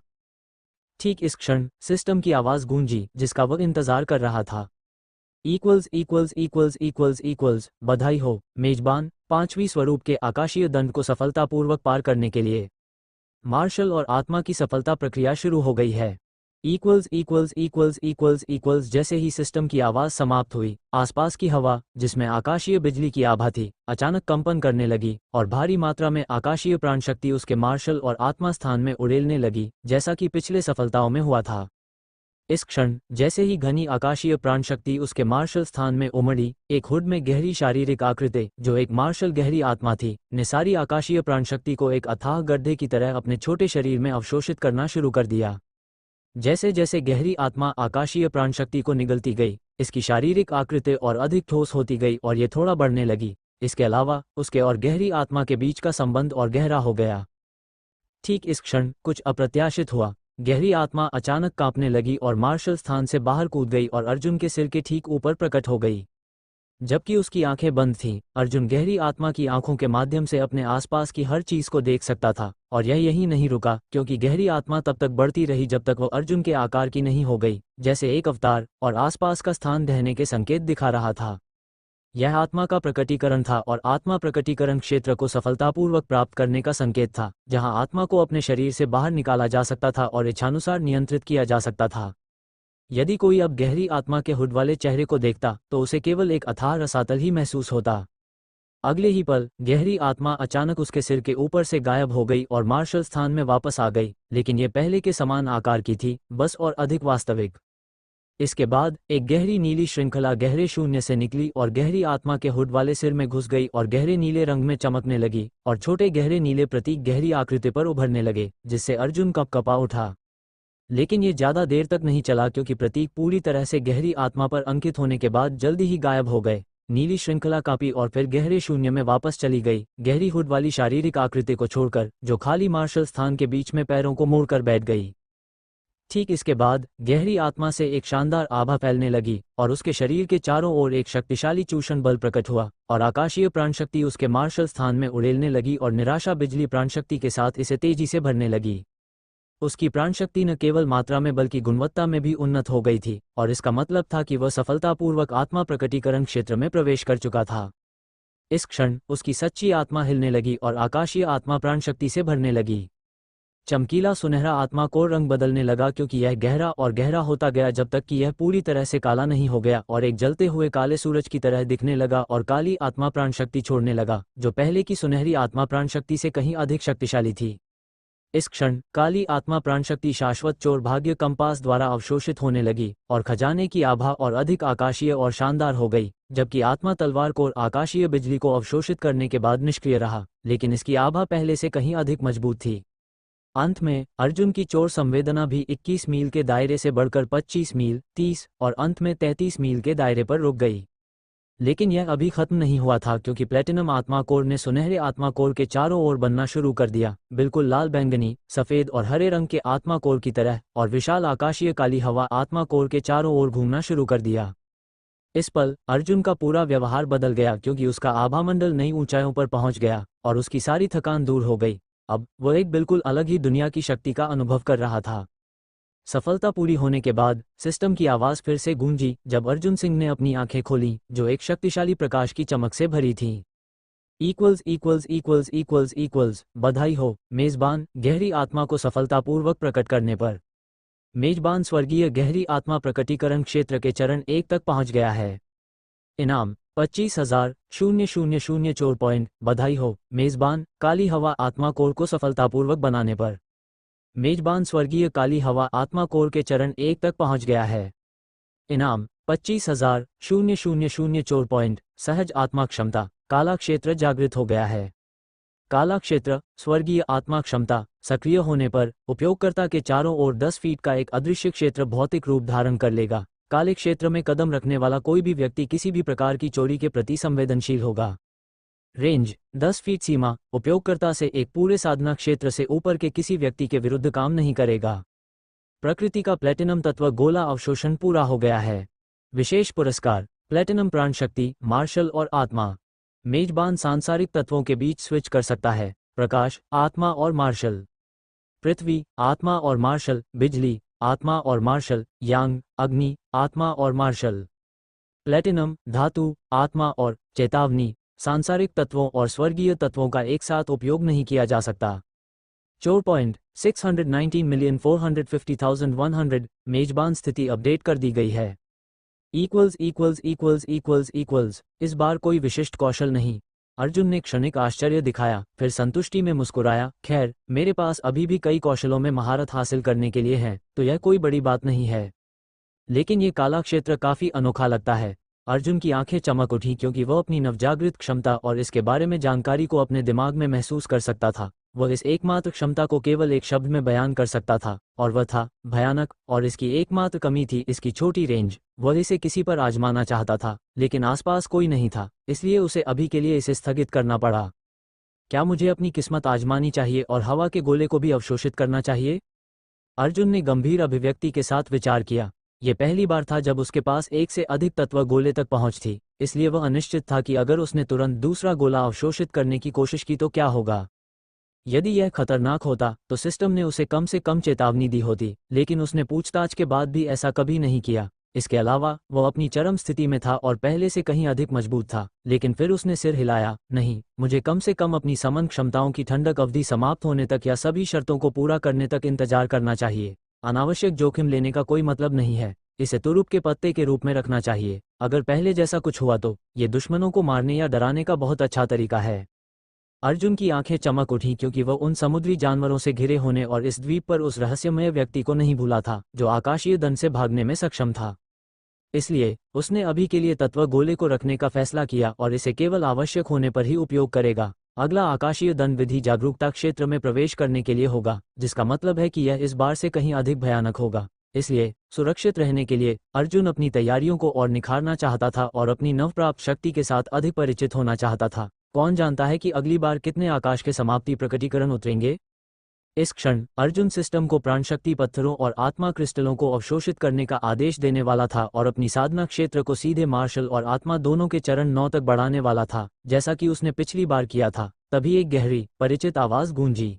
ठीक इस क्षण सिस्टम की आवाज गूंजी, जिसका वह इंतजार कर रहा था। बधाई हो मेजबान, 5वीं स्वरूप के आकाशीय दंड को सफलतापूर्वक पार करने के लिए मार्शल और आत्मा की सफलता प्रक्रिया शुरू हो गई है। जैसे ही सिस्टम की आवाज समाप्त हुई, आसपास की हवा, जिसमें आकाशीय बिजली की आभा थी, अचानक कंपन करने लगी और भारी मात्रा में आकाशीय प्राणशक्ति उसके मार्शल और आत्मा स्थान में उड़ेलने लगी, जैसा कि पिछले सफलताओं में हुआ था। इस क्षण जैसे ही घनी आकाशीय प्राणशक्ति उसके मार्शल स्थान में उमड़ी, एक हुड में गहरी शारीरिक आकृति, जो एक मार्शल गहरी आत्मा थी, ने सारी आकाशीय प्राणशक्ति को एक अथाह गड्ढे की तरह अपने छोटे शरीर में अवशोषित करना शुरू कर दिया। जैसे जैसे गहरी आत्मा आकाशीय प्राणशक्ति को निगलती गई, इसकी शारीरिक आकृति और अधिक ठोस होती गई और ये थोड़ा बढ़ने लगी। इसके अलावा उसके और गहरी आत्मा के बीच का संबंध और गहरा हो गया। ठीक इस क्षण कुछ अप्रत्याशित हुआ। गहरी आत्मा अचानक कांपने लगी और मार्शल स्थान से बाहर कूद गई और अर्जुन के सिर के ठीक ऊपर प्रकट हो गई। जबकि उसकी आंखें बंद थीं, अर्जुन गहरी आत्मा की आंखों के माध्यम से अपने आसपास की हर चीज को देख सकता था, और यह यहीं नहीं रुका, क्योंकि गहरी आत्मा तब तक बढ़ती रही जब तक वह अर्जुन के आकार की नहीं हो गई, जैसे एक अवतार, और आसपास का स्थान ढहने के संकेत दिखा रहा था। यह आत्मा का प्रकटीकरण था और आत्मा प्रकटीकरण क्षेत्र को सफलतापूर्वक प्राप्त करने का संकेत था, जहां आत्मा को अपने शरीर से बाहर निकाला जा सकता था और इच्छानुसार नियंत्रित किया जा सकता था। यदि कोई अब गहरी आत्मा के हुड वाले चेहरे को देखता तो उसे केवल एक अथाह रसातल ही महसूस होता। अगले ही पल गहरी आत्मा अचानक उसके सिर के ऊपर से गायब हो गई और मार्शल स्थान में वापस आ गई, लेकिन यह पहले के समान आकार की थी, बस और अधिक वास्तविक। इसके बाद एक गहरी नीली श्रृंखला गहरे शून्य से निकली और गहरी आत्मा के हुड वाले सिर में घुस गई और गहरे नीले रंग में चमकने लगी, और छोटे गहरे नीले प्रतीक गहरी आकृति पर उभरने लगे, जिससे अर्जुन कँपा उठा। लेकिन ये ज्यादा देर तक नहीं चला, क्योंकि प्रतीक पूरी तरह से गहरी आत्मा पर अंकित होने के बाद जल्दी ही गायब हो गए। नीली श्रृंखला कांपी और फिर गहरे शून्य में वापस चली गई, गहरी हुड वाली शारीरिक आकृति को छोड़कर, जो खाली मार्शल स्थान के बीच में पैरों को मोड़कर बैठ गई। ठीक इसके बाद गहरी आत्मा से एक शानदार आभा फैलने लगी और उसके शरीर के चारों ओर एक शक्तिशाली चूषण बल प्रकट हुआ और आकाशीय प्राणशक्ति उसके मार्शल स्थान में उड़ेलने लगी और निराशा बिजली प्राणशक्ति के साथ इसे तेजी से भरने लगी। उसकी प्राणशक्ति न केवल मात्रा में बल्कि गुणवत्ता में भी उन्नत हो गई थी, और इसका मतलब था कि वह सफलतापूर्वक आत्मा प्रकटीकरण क्षेत्र में प्रवेश कर चुका था। इस क्षण उसकी सच्ची आत्मा हिलने लगी और आकाशीय आत्मा प्राणशक्ति से भरने लगी। चमकीला सुनहरा आत्मा को रंग बदलने लगा, क्योंकि यह गहरा और गहरा होता गया जब तक कि यह पूरी तरह से काला नहीं हो गया और एक जलते हुए काले सूरज की तरह दिखने लगा, और काली आत्मा प्राणशक्ति छोड़ने लगा, जो पहले की सुनहरी आत्मा प्राणशक्ति से कहीं अधिक शक्तिशाली थी। इस क्षण काली आत्मा प्राणशक्ति शाश्वत चोर भाग्य कंपास द्वारा अवशोषित होने लगी और खजाने की आभा और अधिक आकाशीय और शानदार हो गई, जबकि आत्मा तलवार को आकाशीय बिजली को अवशोषित करने के बाद निष्क्रिय रहा, लेकिन इसकी आभा पहले से कहीं अधिक मजबूत थी। अंत में अर्जुन की चोर संवेदना भी 21 मील के दायरे से बढ़कर 25 मील, 30 और अंत में 33 मील के दायरे पर रुक गई। लेकिन यह अभी खत्म नहीं हुआ था, क्योंकि प्लेटिनम आत्मा कोर ने सुनहरे आत्मा कोर के चारों ओर बनना शुरू कर दिया, बिल्कुल लाल बैंगनी, सफेद और हरे रंग के आत्मा कोर की तरह, और विशाल आकाशीय काली हवा आत्मा कोर के चारों ओर घूमना शुरू कर दिया। इस पल अर्जुन का पूरा व्यवहार बदल गया, क्योंकि उसका आभामंडल नई ऊंचाइयों पर पहुंच गया और उसकी सारी थकान दूर हो गई। अब वह एक बिल्कुल अलग ही दुनिया की शक्ति का अनुभव कर रहा था। सफलता पूरी होने के बाद सिस्टम की आवाज फिर से गूंजी जब अर्जुन सिंह ने अपनी आंखें खोलीं, जो एक शक्तिशाली प्रकाश की चमक से भरी थीं। बधाई हो मेजबान, गहरी आत्मा को सफलतापूर्वक प्रकट करने पर। मेजबान स्वर्गीय गहरी आत्मा प्रकटीकरण क्षेत्र के चरण 1 तक पहुंच गया है। इनाम 25,000 चोर पॉइंट। बधाई हो मेजबान, काली हवा आत्मा कोर को सफलतापूर्वक बनाने पर। मेजबान स्वर्गीय काली हवा आत्मा कोर के चरण 1 तक पहुंच गया है। इनाम 25,000 चोर पॉइंट। सहज आत्मा क्षमता, काला क्षेत्र जागृत हो गया है। काला क्षेत्र स्वर्गीय आत्मा क्षमता सक्रिय होने पर उपयोगकर्ता के चारों ओर 10 फीट का एक अदृश्य क्षेत्र भौतिक रूप धारण कर लेगा। काले क्षेत्र में कदम रखने वाला कोई भी व्यक्ति किसी भी प्रकार की चोरी के प्रति संवेदनशील होगा। Range 10 feet. सीमा उपयोगकर्ता से एक पूरे साधना क्षेत्र से ऊपर के किसी व्यक्ति के विरुद्ध काम नहीं करेगा। प्रकृति का प्लेटिनम तत्व गोला अवशोषण पूरा हो गया है। विशेष पुरस्कार प्लेटिनम प्राण शक्ति, मार्शल और आत्मा। मेजबान सांसारिक तत्वों के बीच स्विच कर सकता है। प्रकाश, आत्मा और मार्शल। पृथ्वी, आत्मा और मार्शल। बिजली, आत्मा और मार्शल। यांग, अग्नि, आत्मा और मार्शल। प्लेटिनम, धातु, आत्मा और चेतावनी। सांसारिक तत्वों और स्वर्गीय तत्वों का एक साथ उपयोग नहीं किया जा सकता। चोर पॉइंट 619,450,100। मेजबान स्थिति अपडेट कर दी गई है। इस बार कोई विशिष्ट कौशल नहीं। अर्जुन ने क्षणिक आश्चर्य दिखाया, फिर संतुष्टि में मुस्कुराया। खैर, मेरे पास अभी भी कई कौशलों में महारत हासिल करने के लिए है, तो यह कोई बड़ी बात नहीं है। लेकिन ये काला क्षेत्र काफी अनोखा लगता है। अर्जुन की आंखें चमक उठी, क्योंकि वह अपनी नवजागृत क्षमता और इसके बारे में जानकारी को अपने दिमाग में महसूस कर सकता था। वह इस एकमात्र क्षमता को केवल एक शब्द में बयान कर सकता था, और वह था भयानक। और इसकी एकमात्र कमी थी इसकी छोटी रेंज। वह इसे किसी पर आजमाना चाहता था, लेकिन आसपास कोई नहीं था, इसलिए उसे अभी के लिए इसे स्थगित करना पड़ा। क्या मुझे अपनी किस्मत आजमानी चाहिए और हवा के गोले को भी अवशोषित करना चाहिए? अर्जुन ने गंभीर अभिव्यक्ति के साथ विचार किया। यह पहली बार था जब उसके पास एक से अधिक तत्व गोले तक पहुंच थी, इसलिए वह अनिश्चित था कि अगर उसने तुरंत दूसरा गोला अवशोषित करने की कोशिश की तो क्या होगा। यदि यह खतरनाक होता तो सिस्टम ने उसे कम से कम चेतावनी दी होती, लेकिन उसने पूछताछ के बाद भी ऐसा कभी नहीं किया। इसके अलावा वह अपनी चरम स्थिति में था और पहले से कहीं अधिक मजबूत था, लेकिन फिर उसने सिर हिलाया। नहीं, मुझे कम से कम अपनी समन क्षमताओं की ठंडक अवधि समाप्त होने तक या सभी शर्तों को पूरा करने तक इंतजार करना चाहिए। अनावश्यक जोखिम लेने का कोई मतलब नहीं है, इसे तुरुप के पत्ते के रूप में रखना चाहिए। अगर पहले जैसा कुछ हुआ तो ये दुश्मनों को मारने या डराने का बहुत अच्छा तरीका है। अर्जुन की आंखें चमक उठीं क्योंकि वह उन समुद्री जानवरों से घिरे होने और इस द्वीप पर उस रहस्यमय व्यक्ति को नहीं भूला था जो आकाशीय दंड से भागने में सक्षम था। इसलिए उसने अभी के लिए तत्व गोले को रखने का फैसला किया और इसे केवल आवश्यक होने पर ही उपयोग करेगा। अगला आकाशीय दंड विधि जागरूकता क्षेत्र में प्रवेश करने के लिए होगा, जिसका मतलब है कि यह इस बार से कहीं अधिक भयानक होगा। इसलिए सुरक्षित रहने के लिए अर्जुन अपनी तैयारियों को और निखारना चाहता था और अपनी नवप्राप्त शक्ति के साथ अधिक परिचित होना चाहता था। कौन जानता है कि अगली बार कितने आकाश के समाप्ति प्रकटीकरण उतरेंगे। इस क्षण अर्जुन सिस्टम को प्राणशक्ति पत्थरों और आत्मा क्रिस्टलों को अवशोषित करने का आदेश देने वाला था और अपनी साधना क्षेत्र को सीधे मार्शल और आत्मा दोनों के चरण 9 तक बढ़ाने वाला था, जैसा कि उसने पिछली बार किया था। तभी एक गहरी परिचित आवाज गूंजी,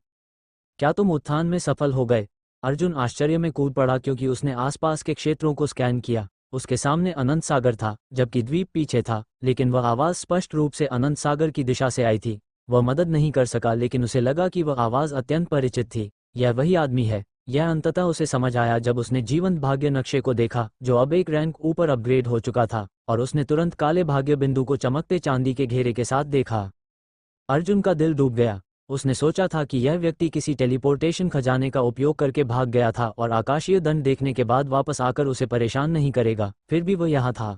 क्या तुम उत्थान में सफल हो गए? अर्जुन आश्चर्य में कूद पड़ा क्योंकि उसने आसपास के क्षेत्रों को स्कैन किया। उसके सामने अनंत सागर था, जबकि द्वीप पीछे था, लेकिन वह आवाज स्पष्ट रूप से अनंत सागर की दिशा से आई थी। वह मदद नहीं कर सका, लेकिन उसे लगा कि वह आवाज अत्यंत परिचित थी। यह वही आदमी है। यह अंततः उसे समझ आया जब उसने जीवंत भाग्य नक्शे को देखा, जो अब एक रैंक ऊपर अपग्रेड हो चुका था, और उसने तुरंत काले भाग्य बिंदु को चमकते चांदी के घेरे के साथ देखा। अर्जुन का दिल डूब गया। उसने सोचा था कि यह व्यक्ति किसी टेलीपोर्टेशन खजाने का उपयोग करके भाग गया था और आकाशीय दंड देखने के बाद वापस आकर उसे परेशान नहीं करेगा। फिर भी वह यहाँ था।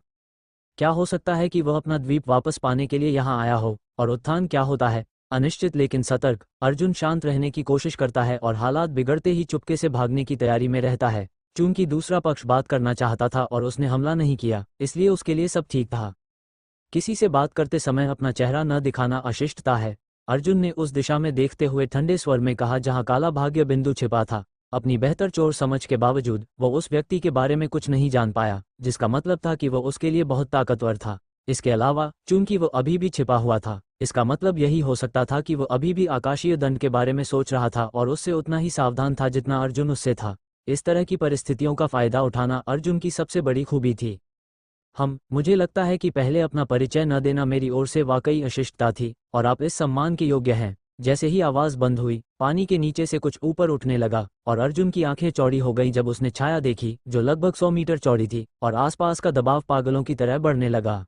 क्या हो सकता है कि वह अपना द्वीप वापस पाने के लिए यहाँ आया हो? और उत्थान क्या होता है? अनिश्चित लेकिन सतर्क, अर्जुन शांत रहने की कोशिश करता है और हालात बिगड़ते ही चुपके से भागने की तैयारी में रहता है। चूंकि दूसरा पक्ष बात करना चाहता था और उसने हमला नहीं किया, इसलिए उसके लिए सब ठीक था। किसी से बात करते समय अपना चेहरा न दिखाना अशिष्टता है। अर्जुन ने उस दिशा में देखते हुए ठंडे स्वर में कहा जहां काला भाग्य बिंदु छिपा था। अपनी बेहतर चोर समझ के बावजूद वह उस व्यक्ति के बारे में कुछ नहीं जान पाया, जिसका मतलब था कि वह उसके लिए बहुत ताकतवर था। इसके अलावा चूंकि वह अभी भी छिपा हुआ था, इसका मतलब यही हो सकता था कि वह अभी भी आकाशीय दंड के बारे में सोच रहा था और उससे उतना ही सावधान था जितना अर्जुन उससे था। इस तरह की परिस्थितियों का फायदा उठाना अर्जुन की सबसे बड़ी खूबी थी। मुझे लगता है कि पहले अपना परिचय न देना मेरी ओर से वाकई अशिष्टता थी, और आप इस सम्मान के योग्य हैं। जैसे ही आवाज बंद हुई, पानी के नीचे से कुछ ऊपर उठने लगा और अर्जुन की आंखें चौड़ी हो गईं जब उसने छाया देखी जो लगभग 100 मीटर चौड़ी थी, और आसपास का दबाव पागलों की तरह बढ़ने लगा।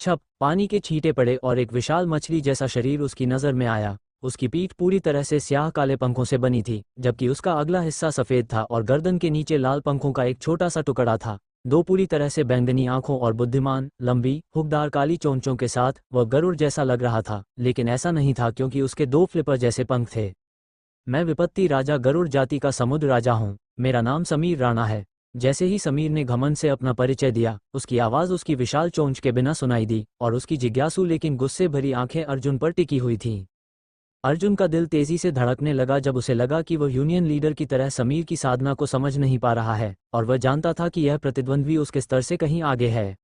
छप, पानी के छींटे पड़े और एक विशाल मछली जैसा शरीर उसकी नजर में आया। उसकी पीठ पूरी तरह से स्याह काले पंखों से बनी थी, जबकि उसका अगला हिस्सा सफेद था और गर्दन के नीचे लाल पंखों का एक छोटा सा टुकड़ा था। 2 पूरी तरह से बैंगनी आंखों और बुद्धिमान, लंबी, हुकदार काली चोंचों के साथ वह गरुड़ जैसा लग रहा था, लेकिन ऐसा नहीं था क्योंकि उसके 2 फ्लिपर जैसे पंख थे। मैं विपत्ति राजा गरुड़ जाति का समुद्र राजा हूँ। मेरा नाम समीर राणा है। जैसे ही समीर ने घमंड से अपना परिचय दिया, उसकी आवाज उसकी विशाल चोंच के बिना सुनाई दी और उसकी जिज्ञासु लेकिन गुस्से भरी आंखें अर्जुन पर टिकी हुई थीं। अर्जुन का दिल तेजी से धड़कने लगा जब उसे लगा कि वह यूनियन लीडर की तरह समीर की साधना को समझ नहीं पा रहा है, और वह जानता था कि यह प्रतिद्वंद्वी उसके स्तर से कहीं आगे है।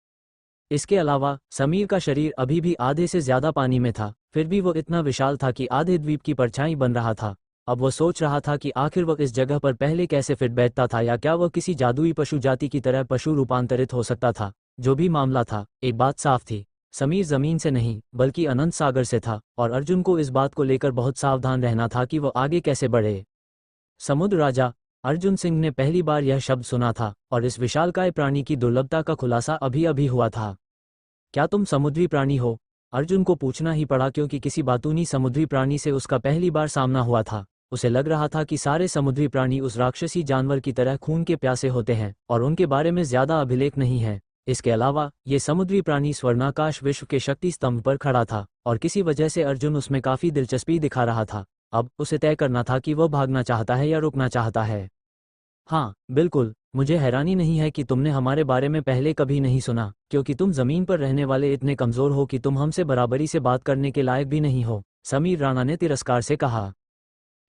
इसके अलावा समीर का शरीर अभी भी आधे से ज्यादा पानी में था, फिर भी वह इतना विशाल था कि आधे द्वीप की परछाई बन रहा था। अब वह सोच रहा था कि आखिर वह इस जगह पर पहले कैसे फिट बैठता था, या क्या वह किसी जादुई पशु जाति की तरह पशु रूपांतरित हो सकता था। जो भी मामला था, एक बात साफ थी, समीर जमीन से नहीं बल्कि अनंत सागर से था, और अर्जुन को इस बात को लेकर बहुत सावधान रहना था कि वह आगे कैसे बढ़े। समुद्र राजा, अर्जुन सिंह ने पहली बार यह शब्द सुना था, और इस विशालकाय प्राणी की दुर्लभता का खुलासा अभी अभी हुआ था। क्या तुम समुद्री प्राणी हो? अर्जुन को पूछना ही पड़ा क्योंकि किसी बातूनी समुद्री प्राणी से उसका पहली बार सामना हुआ था। उसे लग रहा था कि सारे समुद्री प्राणी उस राक्षसी जानवर की तरह खून के प्यासे होते हैं और उनके बारे में ज्यादा अभिलेख नहीं है। इसके अलावा ये समुद्री प्राणी स्वर्णाकाश विश्व के शक्ति स्तंभ पर खड़ा था, और किसी वजह से अर्जुन उसमें काफी दिलचस्पी दिखा रहा था। अब उसे तय करना था कि वह भागना चाहता है या रुकना चाहता है। हाँ बिल्कुल, मुझे हैरानी नहीं है कि तुमने हमारे बारे में पहले कभी नहीं सुना, क्योंकि तुम जमीन पर रहने वाले इतने कमजोर हो कि तुम हमसे बराबरी से बात करने के लायक भी नहीं हो, समीर राणा ने तिरस्कार से कहा।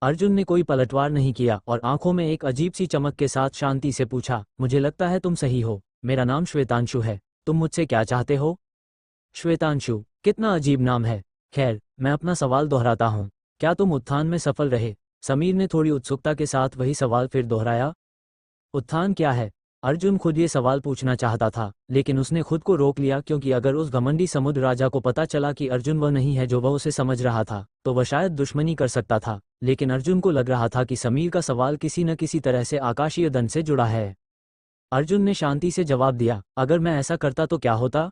अर्जुन ने कोई पलटवार नहीं किया और आंखों में एक अजीब सी चमक के साथ शांति से पूछा, मुझे लगता है तुम सही हो। मेरा नाम श्वेतांशु है। तुम मुझसे क्या चाहते हो? श्वेतांशु, कितना अजीब नाम है। खैर, मैं अपना सवाल दोहराता हूँ, क्या तुम उत्थान में सफल रहे? समीर ने थोड़ी उत्सुकता के साथ वही सवाल फिर दोहराया। उत्थान क्या है? अर्जुन खुद ये सवाल पूछना चाहता था, लेकिन उसने खुद को रोक लिया क्योंकि अगर उस घमंडी समुद्र राजा को पता चला कि अर्जुन वह नहीं है जो वह उसे समझ रहा था, तो वह शायद दुश्मनी कर सकता था। लेकिन अर्जुन को लग रहा था कि समीर का सवाल किसी न किसी तरह से आकाशीय दंड से जुड़ा है। अर्जुन ने शांति से जवाब दिया, अगर मैं ऐसा करता तो क्या होता?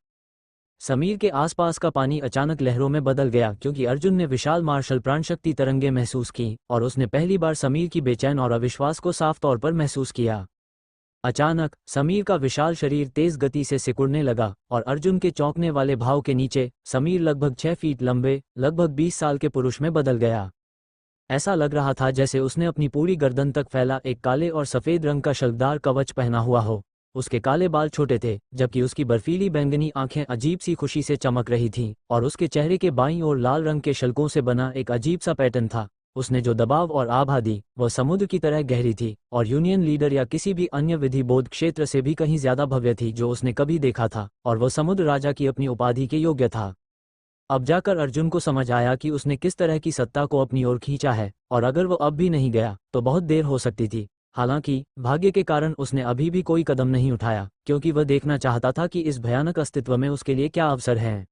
समीर के आसपास का पानी अचानक लहरों में बदल गया क्योंकि अर्जुन ने विशाल मार्शल प्राणशक्ति तरंगे महसूस की और उसने पहली बार समीर की बेचैन और अविश्वास को साफ तौर पर महसूस किया। अचानक समीर का विशाल शरीर तेज गति से सिकुड़ने लगा और अर्जुन के चौंकने वाले भाव के नीचे समीर लगभग 6 फीट लंबे, लगभग 20 साल के पुरुष में बदल गया। ऐसा लग रहा था जैसे उसने अपनी पूरी गर्दन तक फैला एक काले और सफेद रंग का शल्कदार कवच पहना हुआ हो। उसके काले बाल छोटे थे, जबकि उसकी बर्फीली बैंगनी आंखें अजीब सी खुशी से चमक रही थीं और उसके चेहरे के बाईं ओर लाल रंग के शल्कों से बना एक अजीब सा पैटर्न था। उसने जो दबाव और आभा दी वह समुद्र की तरह गहरी थी और यूनियन लीडर या किसी भी अन्य विधि बोध क्षेत्र से भी कहीं ज्यादा भव्य थी जो उसने कभी देखा था, और वह समुद्र राजा की अपनी उपाधि के योग्य था। अब जाकर अर्जुन को समझ आया कि उसने किस तरह की सत्ता को अपनी ओर खींचा है, और अगर वो अब भी नहीं गया तो बहुत देर हो सकती थी। हालांकि भाग्य के कारण उसने अभी भी कोई कदम नहीं उठाया क्योंकि वह देखना चाहता था कि इस भयानक अस्तित्व में उसके लिए क्या अवसर है।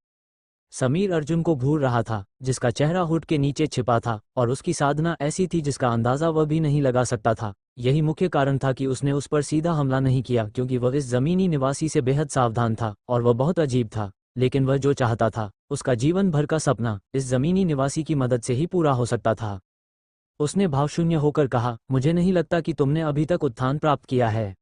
समीर अर्जुन को घूर रहा था, जिसका चेहरा हुड के नीचे छिपा था और उसकी साधना ऐसी थी जिसका अंदाजा वह भी नहीं लगा सकता था। यही मुख्य कारण था कि उसने उस पर सीधा हमला नहीं किया क्योंकि वह इस जमीनी निवासी से बेहद सावधान था और वह बहुत अजीब था। लेकिन वह जो चाहता था उसका जीवन भर का सपना इस जमीनी निवासी की मदद से ही पूरा हो सकता था। उसने भावशून्य होकर कहा, मुझे नहीं लगता कि तुमने अभी तक उत्थान प्राप्त किया है,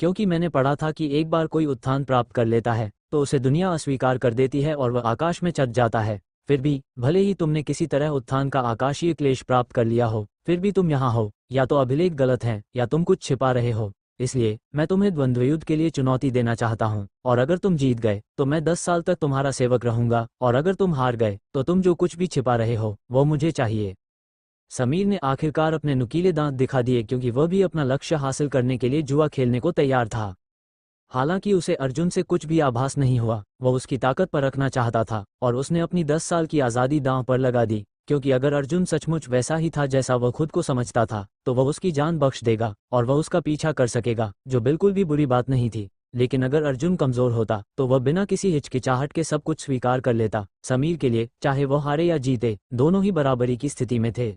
क्योंकि मैंने पढ़ा था कि एक बार कोई उत्थान प्राप्त कर लेता है तो उसे दुनिया अस्वीकार कर देती है और वह आकाश में चढ़ जाता है। फिर भी भले ही तुमने किसी तरह उत्थान का आकाशीय क्लेश प्राप्त कर लिया हो, फिर भी तुम यहाँ हो। या तो अभिलेख गलत है या तुम कुछ छिपा रहे हो। इसलिए मैं तुम्हें द्वंद्वयुद्ध के लिए चुनौती देना चाहता हूँ, और अगर तुम जीत गए तो मैं 10 साल तक तुम्हारा सेवक रहूंगा, और अगर तुम हार गए तो तुम जो कुछ भी छिपा रहे हो वो मुझे चाहिए। समीर ने आखिरकार अपने नुकीले दांत दिखा दिए क्योंकि वह भी अपना लक्ष्य हासिल करने के लिए जुआ खेलने को तैयार था। हालांकि उसे अर्जुन से कुछ भी आभास नहीं हुआ, वह उसकी ताकत परखना चाहता था और उसने अपनी 10 साल की आज़ादी दांव पर लगा दी, क्योंकि अगर अर्जुन सचमुच वैसा ही था जैसा वह खुद को समझता था तो वह उसकी जान बख्श देगा और वह उसका पीछा कर सकेगा, जो बिल्कुल भी बुरी बात नहीं थी। लेकिन अगर अर्जुन कमजोर होता तो वह बिना किसी हिचकिचाहट के सब कुछ स्वीकार कर लेता। समीर के लिए चाहे वह हारे या जीते, दोनों ही बराबरी की स्थिति में थे।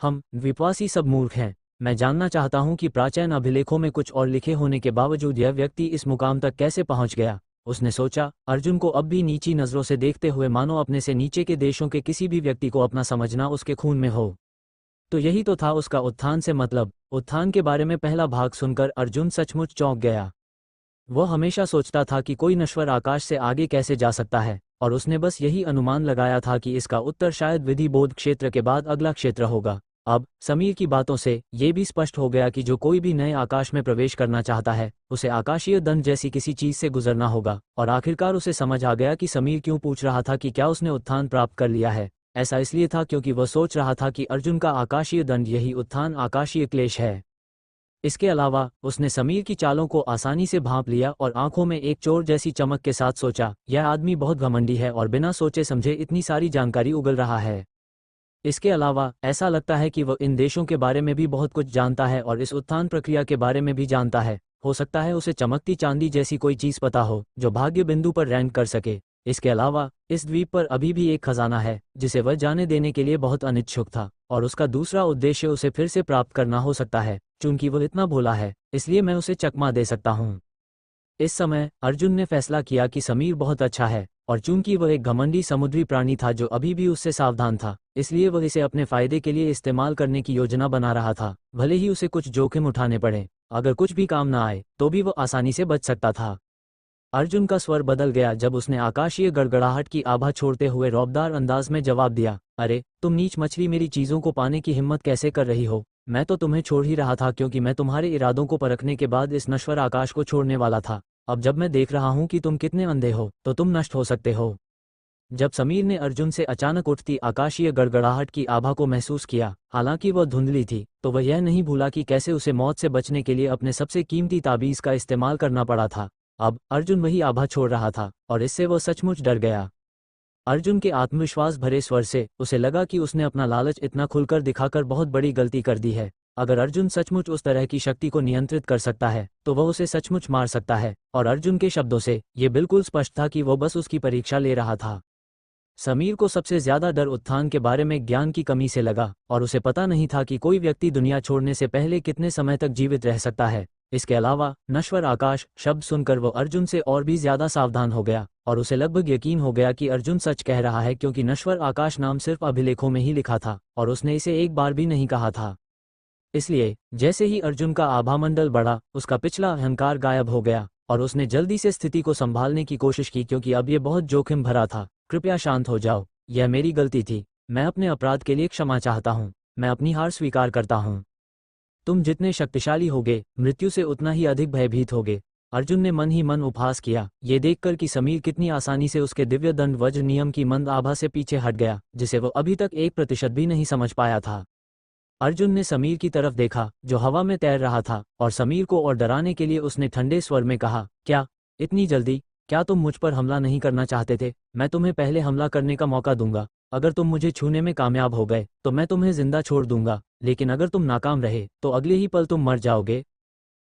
हम द्वीपवासी सब मूर्ख हैं। मैं जानना चाहता हूं कि प्राचीन अभिलेखों में कुछ और लिखे होने के बावजूद यह व्यक्ति इस मुकाम तक कैसे पहुंच गया। उसने सोचा, अर्जुन को अब भी नीची नजरों से देखते हुए मानो अपने से नीचे के देशों के किसी भी व्यक्ति को अपना समझना उसके खून में हो। तो यही तो था उसका उत्थान से मतलब। उत्थान के बारे में पहला भाग सुनकर अर्जुन सचमुच चौंक गया। वह हमेशा सोचता था कि कोई नश्वर आकाश से आगे कैसे जा सकता है, और उसने बस यही अनुमान लगाया था कि इसका उत्तर शायद विधि बोध क्षेत्र के बाद अगला क्षेत्र होगा। अब समीर की बातों से ये भी स्पष्ट हो गया कि जो कोई भी नए आकाश में प्रवेश करना चाहता है उसे आकाशीय दंड जैसी किसी चीज से गुजरना होगा। और आखिरकार उसे समझ आ गया कि समीर क्यों पूछ रहा था कि क्या उसने उत्थान प्राप्त कर लिया है। ऐसा इसलिए था क्योंकि वह सोच रहा था कि अर्जुन का आकाशीय दंड यही उत्थान आकाशीय क्लेश है। इसके अलावा उसने समीर की चालों को आसानी से भांप लिया और आंखों में एक चोर जैसी चमक के साथ सोचा, यह आदमी बहुत घमंडी है और बिना सोचे समझे इतनी सारी जानकारी उगल रहा है। इसके अलावा ऐसा लगता है कि वह इन देशों के बारे में भी बहुत कुछ जानता है और इस उत्थान प्रक्रिया के बारे में भी जानता है। हो सकता है उसे चमकती चांदी जैसी कोई चीज पता हो जो भाग्य बिंदु पर रैंक कर सके। इसके अलावा इस द्वीप पर अभी भी एक खजाना है जिसे वह जाने देने के लिए बहुत अनिच्छुक था, और उसका दूसरा उद्देश्य उसे फिर से प्राप्त करना हो सकता है। चूंकि वह इतना भोला है इसलिए मैं उसे चकमा दे सकता हूँ। इस समय अर्जुन ने फैसला किया कि समीर बहुत अच्छा है, और चूंकि वह एक घमंडी समुद्री प्राणी था जो अभी भी उससे सावधान था, इसलिए वह इसे अपने फायदे के लिए इस्तेमाल करने की योजना बना रहा था। भले ही उसे कुछ जोखिम उठाने पड़े, अगर कुछ भी काम न आए तो भी वह आसानी से बच सकता था। अर्जुन का स्वर बदल गया जब उसने आकाशीय गड़गड़ाहट की आभा छोड़ते हुए रौबदार अंदाज में जवाब दिया, अरे तुम नीच मछली, मेरी चीजों को पाने की हिम्मत कैसे कर रही हो? मैं तो तुम्हें छोड़ ही रहा था क्योंकि मैं तुम्हारे इरादों को परखने के बाद इस नश्वर आकाश को छोड़ने वाला था। अब जब मैं देख रहा हूं कि तुम कितने अंधे हो तो तुम नष्ट हो सकते हो। जब समीर ने अर्जुन से अचानक उठती आकाशीय गड़गड़ाहट की आभा को महसूस किया, हालांकि वह धुंधली थी, तो वह यह नहीं भूला कि कैसे उसे मौत से बचने के लिए अपने सबसे कीमती ताबीज का इस्तेमाल करना पड़ा था। अब अर्जुन वही आभा छोड़ रहा था और इससे वह सचमुच डर गया। अर्जुन के आत्मविश्वास भरे स्वर से उसे लगा कि उसने अपना लालच इतना खुलकर दिखाकर बहुत बड़ी गलती कर दी है। अगर अर्जुन सचमुच उस तरह की शक्ति को नियंत्रित कर सकता है तो वह उसे सचमुच मार सकता है, और अर्जुन के शब्दों से ये बिल्कुल स्पष्ट था कि वो बस उसकी परीक्षा ले रहा था। समीर को सबसे ज्यादा डर उत्थान के बारे में ज्ञान की कमी से लगा, और उसे पता नहीं था कि कोई व्यक्ति दुनिया छोड़ने से पहले कितने समय तक जीवित रह सकता है। इसके अलावा नश्वर आकाश शब्द सुनकर वो अर्जुन से और भी ज्यादा सावधान हो गया, और उसे लगभग यकीन हो गया कि अर्जुन सच कह रहा है, क्योंकि नश्वर आकाश नाम सिर्फ अभिलेखों में ही लिखा था और उसने इसे एक बार भी नहीं कहा था। इसलिए जैसे ही अर्जुन का आभामंडल बढ़ा, उसका पिछला अहंकार गायब हो गया और उसने जल्दी से स्थिति को संभालने की कोशिश की, क्योंकि अब ये बहुत जोखिम भरा था। कृपया शांत हो जाओ, यह मेरी गलती थी, मैं अपने अपराध के लिए क्षमा चाहता हूँ, मैं अपनी हार स्वीकार करता हूँ। तुम जितने शक्तिशाली होगे, मृत्यु से उतना ही अधिक भयभीत होगे। अर्जुन ने मन ही मन उपहास किया, ये देखकर कि समीर कितनी आसानी से उसके दिव्य दंड वज्र नियम की मंद आभा से पीछे हट गया, जिसे वो अभी तक 1% भी नहीं समझ पाया था। अर्जुन ने समीर की तरफ देखा जो हवा में तैर रहा था, और समीर को और डराने के लिए उसने ठंडे स्वर में कहा, क्या इतनी जल्दी? क्या तुम मुझ पर हमला नहीं करना चाहते थे? मैं तुम्हें पहले हमला करने का मौका दूंगा। अगर तुम मुझे छूने में कामयाब हो गए तो मैं तुम्हें जिंदा छोड़ दूंगा, लेकिन अगर तुम नाकाम रहे तो अगले ही पल तुम मर जाओगे।